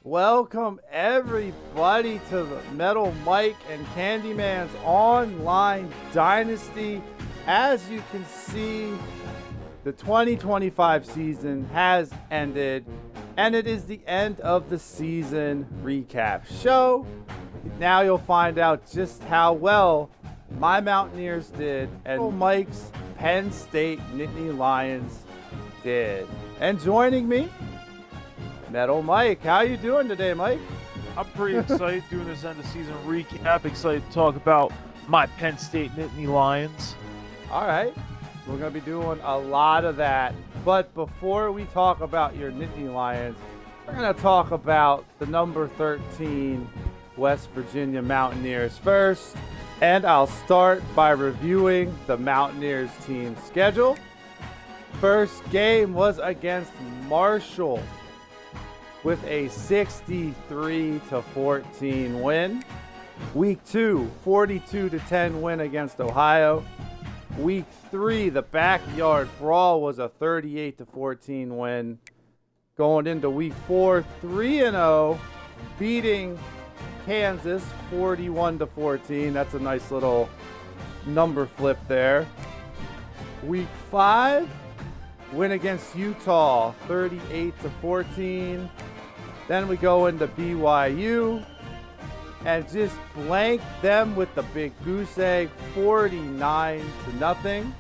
Welcome everybody to the Metal Mike and Candyman's online Dynasty. As you can see, the 2025 season has ended, and it is the end of the season recap show. Now you'll find out just how well my Mountaineers did and Mike's Penn State Nittany Lions did. And joining me, Metal Mike. How you doing today, Mike? I'm pretty excited doing this end of season recap. Excited to talk about my Penn State Nittany Lions. All right. We're going to be doing a lot of that. But before we talk about your Nittany Lions, we're going to talk about the number 13 West Virginia Mountaineers first. And I'll start by reviewing the Mountaineers team schedule. First game was against Marshall with a 63-14 win. Week 2, 42-10 win against Ohio. Week 3, the backyard brawl was a 38-14 win. Going into week 4, 3-0, beating Kansas 41-14. That's a nice little number flip there. Week 5, win against Utah 38-14. Then we go into BYU and just blank them with the big goose egg 49-0.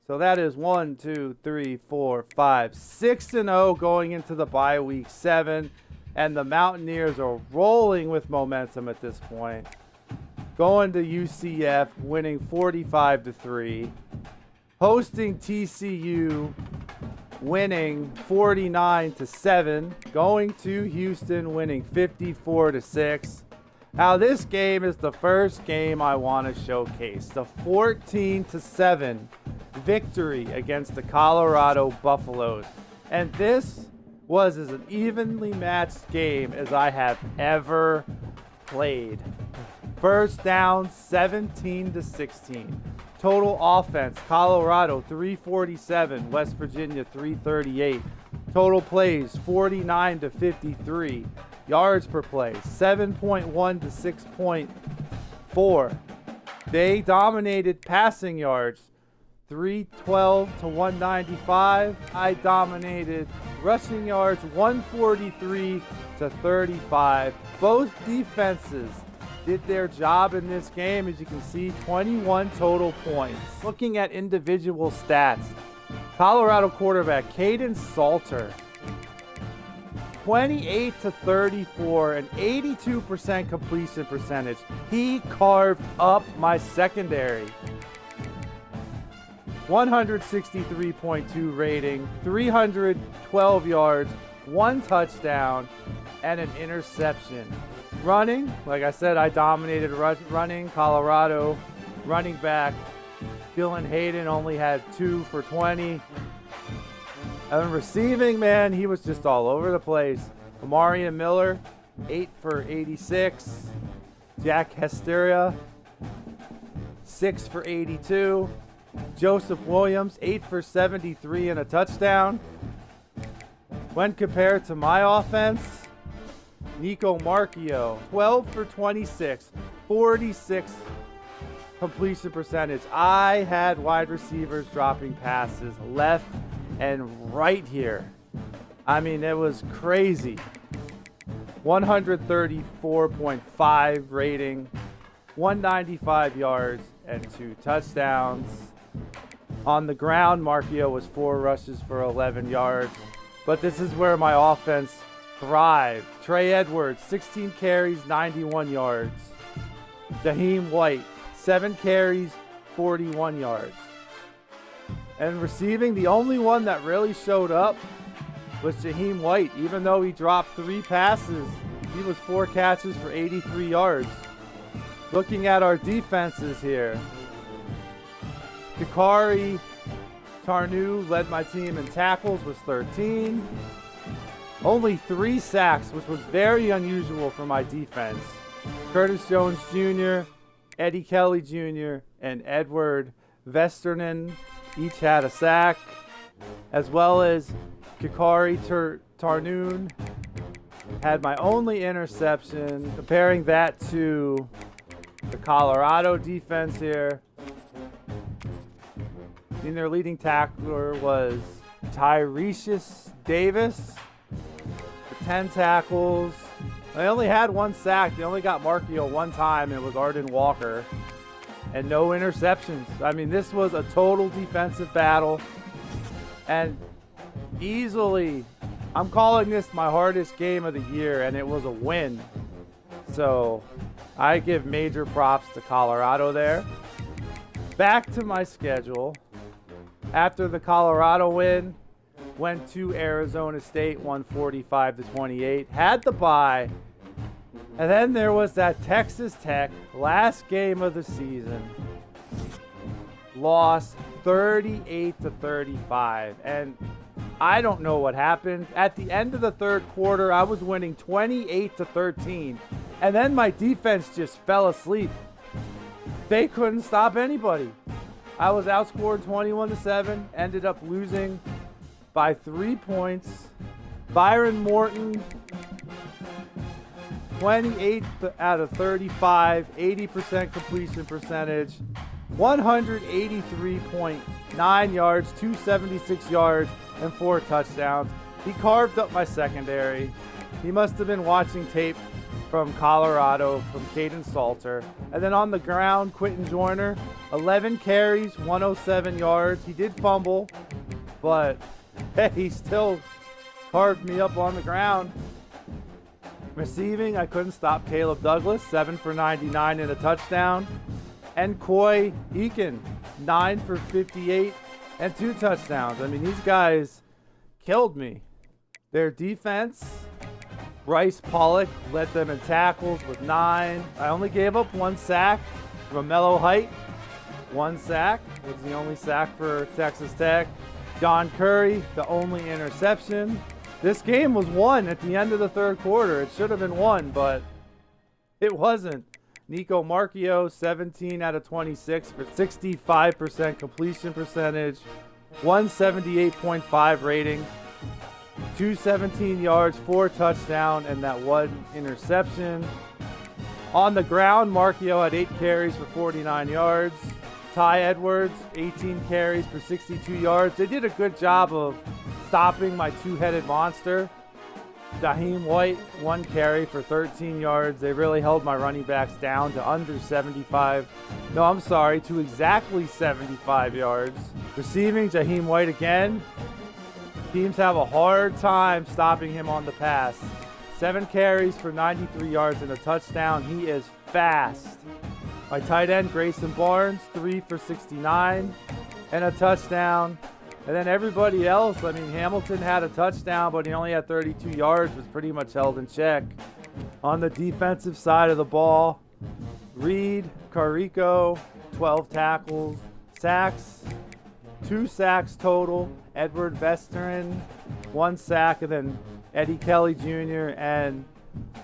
So that is 1, 2, 3, 4, 5, 6-0 going into the bye week 7. And the Mountaineers are rolling with momentum at this point. Going to UCF, winning 45-3. Hosting TCU, winning 49-7. Going to Houston, winning 54-6. Now this game is the first game I want to showcase. The 14-7 victory against the Colorado Buffaloes. And this was as an evenly matched game as I have ever played. First down, 17-16. Total offense, Colorado 347, West Virginia 338. Total plays, 49-53. Yards per play, 7.1 to 6.4. They dominated passing yards, 312 to 195. I dominated rushing yards, 143 to 35. Both defenses did their job in this game. As you can see, 21 total points. Looking at individual stats, Colorado quarterback Caden Salter, 28-34, an 82% completion percentage. He carved up my secondary. 163.2 rating, 312 yards, 1 touchdown, and an interception. Running, like I said, I dominated running. Colorado running back Dylan Hayden only had 2 for 20. And receiving, man, he was just all over the place. Amarian Miller, 8 for 86. Jack Hesteria, 6 for 82. Joseph Williams, 8 for 73 and a touchdown. When compared to my offense, Nico Marchio, 12 for 26, 46 completion percentage. I had wide receivers dropping passes left and right here. I mean, it was crazy. 134.5 rating, 195 yards, and 2 touchdowns. On the ground, Marchio was 4 rushes for 11 yards. But this is where my offense thrived. Trey Edwards, 16 carries, 91 yards. Jaheim White, 7 carries, 41 yards. And receiving, the only one that really showed up was Jaheim White. Even though he dropped 3 passes, he was 4 catches for 83 yards. Looking at our defenses here, Kakari Tarnu led my team in tackles, was 13. Only 3 sacks, which was very unusual for my defense. Curtis Jones Jr., Eddie Kelly Jr., and Edward Vesternen each had a sack, as well as Kakari Tarnoon had my only interception. Comparing that to the Colorado defense here. And their leading tackler was Tyresius Davis for 10 tackles. They only had 1 sack. They only got Markio 1 time, and it was Arden Walker. And no interceptions. I mean, this was a total defensive battle. And easily, I'm calling this my hardest game of the year, and it was a win. So I give major props to Colorado there. Back to my schedule. After the Colorado win, went to Arizona State, won 45-28, had the bye. And then there was that Texas Tech last game of the season. Lost 38-35. And I don't know what happened. At the end of the third quarter, I was winning 28-13. And then my defense just fell asleep. They couldn't stop anybody. I was outscored 21-7, ended up losing by 3 points. Byron Morton, 28 out of 35, 80% completion percentage, 183.9 yards, 276 yards, and 4 touchdowns. He carved up my secondary. He must have been watching tape from Colorado, from Caden Salter. And then on the ground, Quentin Joyner, 11 carries, 107 yards. He did fumble, but hey, he still carved me up on the ground. Receiving, I couldn't stop Caleb Douglas, 7 for 99 and a touchdown. And Coy Eakin, 9 for 58 and 2 touchdowns. I mean, these guys killed me. Their defense, Bryce Pollock led them in tackles with 9. I only gave up 1 sack. Romello Height, 1 sack. Was the only sack for Texas Tech. John Curry, the only interception. This game was won at the end of the third quarter. It should have been won, but it wasn't. Nico Markio, 17 out of 26 for 65% completion percentage, 178.5 rating, 217 yards, 4 touchdowns, and that 1 interception. On the ground, Markio had 8 carries for 49 yards. Ty Edwards, 18 carries for 62 yards. They did a good job of stopping my two-headed monster. Jaheim White, 1 carry for 13 yards. They really held my running backs down to under 75. No, I'm sorry, to exactly 75 yards. Receiving, Jaheim White again. Teams have a hard time stopping him on the pass. 7 carries for 93 yards and a touchdown. He is fast. My tight end, Grayson Barnes, 3 for 69 and a touchdown. And then everybody else, I mean, Hamilton had a touchdown, but he only had 32 yards, was pretty much held in check. On the defensive side of the ball, Reed Carico, 12 tackles, sacks, 2 sacks total. Edward Vesterin, 1 sack, and then Eddie Kelly Jr. and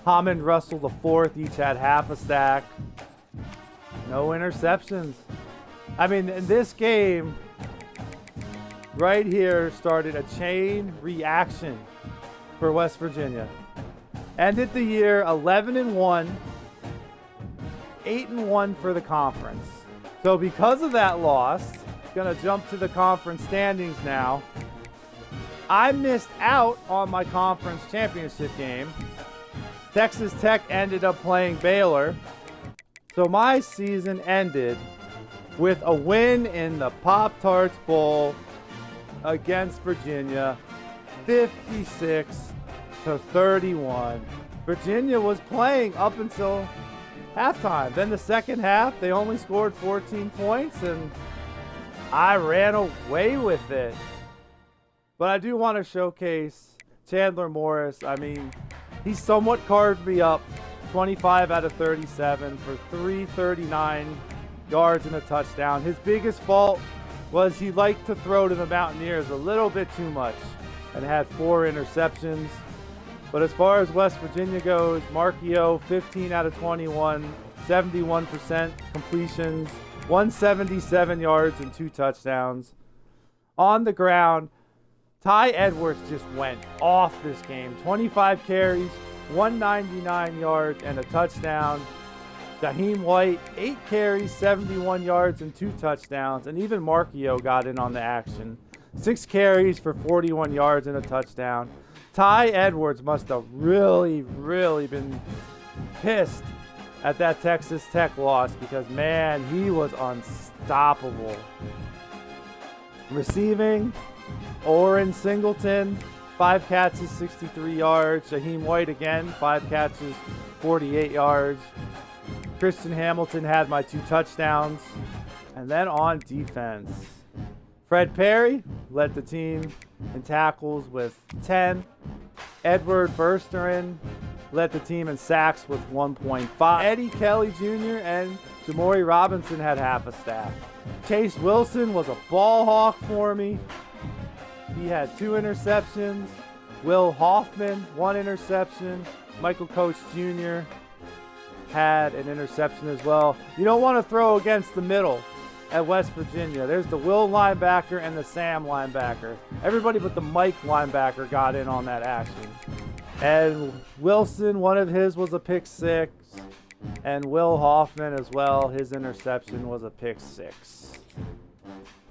Hammond Russell IV each had half a sack. No interceptions. I mean, in this game, right here started a chain reaction for West Virginia. Ended the year 11-1, 8-1 for the conference. So because of that loss, going to jump to the conference standings now. I missed out on my conference championship game. Texas Tech ended up playing Baylor. So my season ended with a win in the Pop-Tarts Bowl against Virginia, 56-31. Virginia was playing up until halftime. Then the second half, they only scored 14 points, and I ran away with it. But I do want to showcase Chandler Morris. I mean, he somewhat carved me up, 25 out of 37 for 339 yards and a touchdown. His biggest fault was he liked to throw to the Mountaineers a little bit too much and had 4 interceptions. But as far as West Virginia goes, Markio, 15 out of 21, 71% completions, 177 yards and 2 touchdowns. On the ground, Ty Edwards just went off this game. 25 carries, 199 yards and a touchdown. Jaheim White, 8 carries, 71 yards and 2 touchdowns. And even Marchio got in on the action. 6 carries for 41 yards and a touchdown. Ty Edwards must have really been pissed at that Texas Tech loss because, man, he was unstoppable. Receiving, Oren Singleton, 5 catches, 63 yards. Jaheim White again, 5 catches, 48 yards. Christian Hamilton had my 2 touchdowns. And then on defense, Fred Perry led the team in tackles with 10. Edward Bursterin led the team in sacks with 1.5. Eddie Kelly Jr. and Jamori Robinson had half a stack. Chase Wilson was a ball hawk for me. He had 2 interceptions. Will Hoffman, 1 interception. Michael Coach Jr. had an interception as well. You don't want to throw against the middle at West Virginia. There's the Will linebacker and the Sam linebacker. Everybody but the Mike linebacker got in on that action. And Wilson, one of his was a pick 6. And Will Hoffman as well, his interception was a pick 6.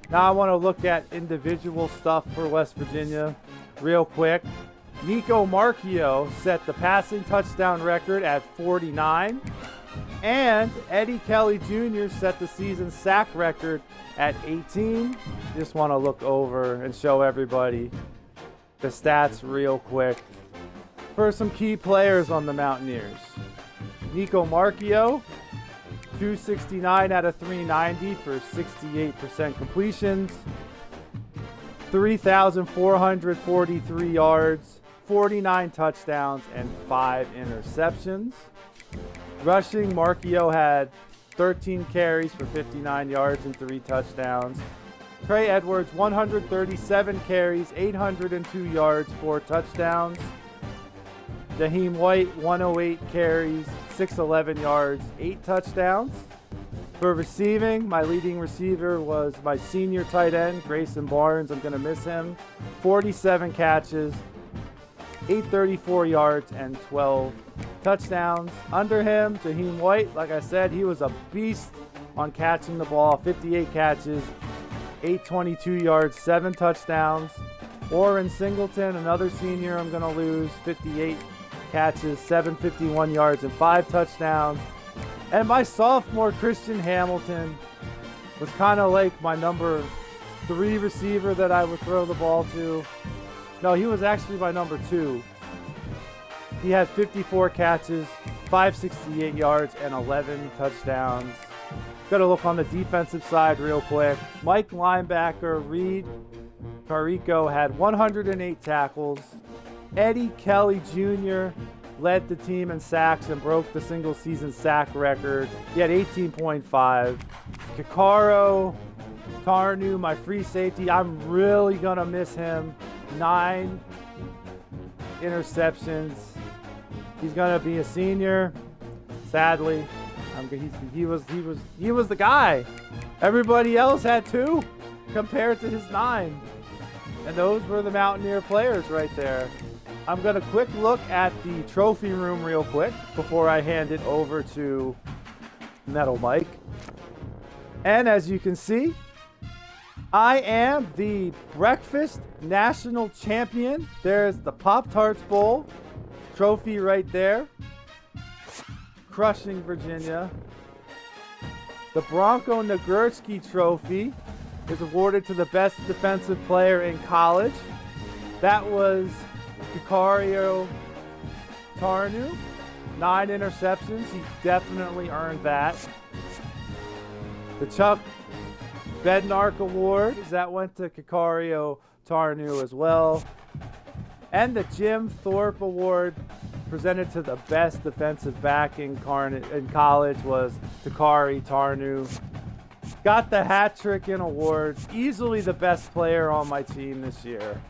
Now I want to look at individual stuff for West Virginia real quick. Nico Marchio set the passing touchdown record at 49. And Eddie Kelly Jr. set the season sack record at 18. Just want to look over and show everybody the stats real quick for some key players on the Mountaineers. Nico Marchio, 269 out of 390 for 68% completions, 3,443 yards, 49 touchdowns, and 5 interceptions. Rushing, Marchio had 13 carries for 59 yards and 3 touchdowns. Trey Edwards, 137 carries, 802 yards, 4 touchdowns. Jaheim White, 108 carries, 611 yards, 8 touchdowns. For receiving, my leading receiver was my senior tight end, Grayson Barnes. I'm going to miss him. 47 catches, 834 yards, and 12 touchdowns. Under him, Jaheim White, like I said, he was a beast on catching the ball. 58 catches, 822 yards, 7 touchdowns. Oren Singleton, another senior I'm going to lose, 58 catches, 751 yards, and 5 touchdowns. And my sophomore, Christian Hamilton, was kind of like my number 3 receiver that I would throw the ball to. No, he was actually my number 2. He had 54 catches, 568 yards, and 11 touchdowns. Gotta look on the defensive side real quick. Mike linebacker Reed Carico had 108 tackles. Eddie Kelly Jr. led the team in sacks and broke the single season sack record. He had 18.5. Kikaro Tarnu, my free safety, I'm really gonna miss him. 9 interceptions. He's gonna be a senior. Sadly, he was the guy. Everybody else had 2 compared to his 9. And those were the Mountaineer players right there. I'm going to quick look at the trophy room real quick before I hand it over to Metal Mike. And as you can see, I am the breakfast national champion. There's the Pop-Tarts Bowl trophy right there. Crushing Virginia. The Bronco Nagurski trophy is awarded to the best defensive player in college. That was Kikario Tarnu, 9 interceptions. He definitely earned that. The Chuck Bednark Award, that went to Kikario Tarnu as well. And the Jim Thorpe Award, presented to the best defensive back in college, was Takari Tarnu. Got the hat trick in awards. Easily the best player on my team this year.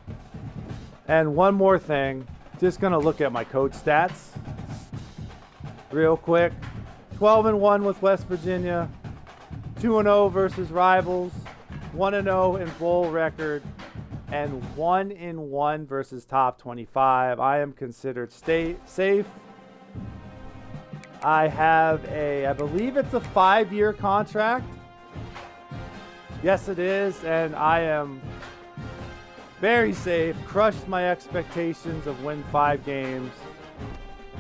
And one more thing, just going to look at my coach stats real quick. 12-1 with West Virginia, 2-0 versus rivals, 1-0 in bowl record, and 1-1 versus top 25. I am considered safe. I have I believe it's a 5-year contract. Yes, it is, and I am very safe. Crushed my expectations of win 5 games.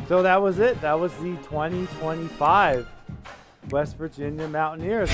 So that was it. That was the 2025 West Virginia Mountaineers.